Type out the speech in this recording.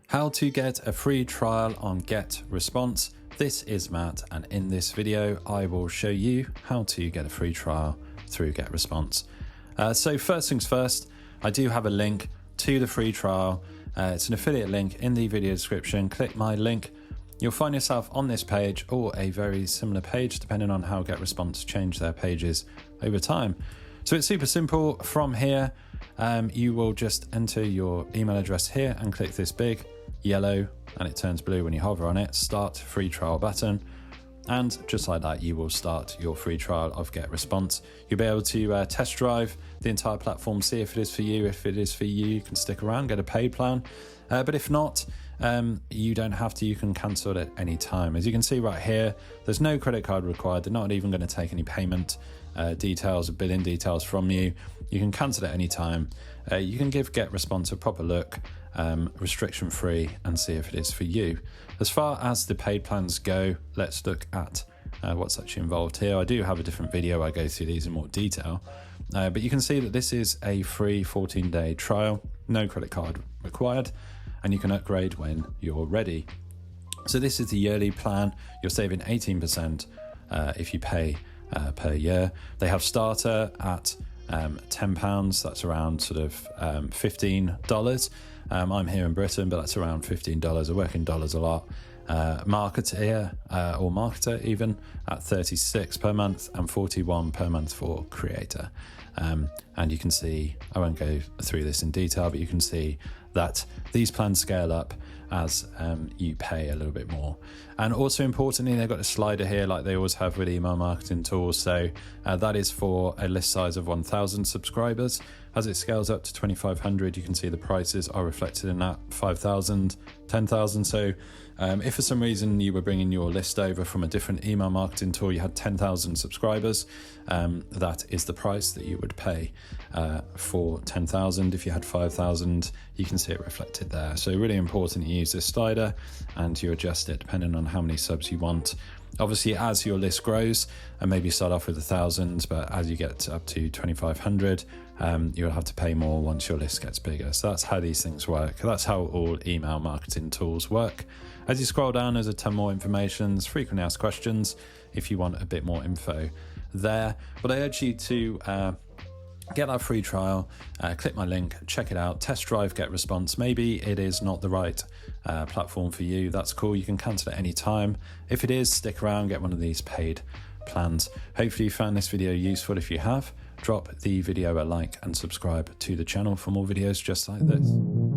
How to get a free trial on GetResponse. This is Matt, and in this video I will show you how to get a free trial through GetResponse. So first things first, I do have a link to the free trial. It's an affiliate link in the video description. Click my link. You'll find yourself on this page or a very similar page depending on how GetResponse change their pages over time. So it's super simple. From here, you will just enter your email address here and click this big yellow, and it turns blue when you hover on it, start free trial button. And just like that, you will start your free trial of GetResponse. You'll be able to test drive the entire platform, see if it is for you. If it is for you, you can stick around, get a paid plan. But if not, you don't have to. You can cancel it at any time. As you can see right here, there's no credit card required. They're not even going to take any payment details or billing details from you. You can cancel at any time. You can give GetResponse a proper look, restriction free, and see if it is for you. As far as the paid plans go, let's look at what's actually involved here. I do have a different video. I go through these in more detail, but you can see that this is a free 14-day trial, no credit card required, and you can upgrade when you're ready. So this is the yearly plan. You're saving 18% if you pay per year. They have starter at £10. That's around sort of $15. I'm here in Britain, but that's around $15. I work in dollars a lot. Marketer or marketer even at 36 per month and 41 per month for creator. And you can see, I won't go through this in detail, but you can see that these plans scale up as you pay a little bit more. And also importantly, they've got a slider here like they always have with email marketing tools. So that is for a list size of 1,000 subscribers. As it scales up to 2,500, you can see the prices are reflected in that 5,000, 10,000. So if for some reason you were bringing your list over from a different email marketing tool, you had 10,000 subscribers, that is the price that you would pay for 10,000. If you had 5,000, you can see it reflected there. So really important you use this slider and you adjust it depending on how many subs you want. Obviously, as your list grows, and maybe start off with 1,000, but as you get up to 2,500, you'll have to pay more once your list gets bigger. So that's how these things work. That's how all email marketing tools work. As you scroll down, there's a ton more information. There's frequently asked questions if you want a bit more info there. But I urge you to get that free trial, click my link, check it out, test drive GetResponse. Maybe it is not the right platform for you. That's cool. You can cancel at any time. If it is, stick around, get one of these paid plans. Hopefully you found this video useful. If you have, drop the video a like and subscribe to the channel for more videos just like this.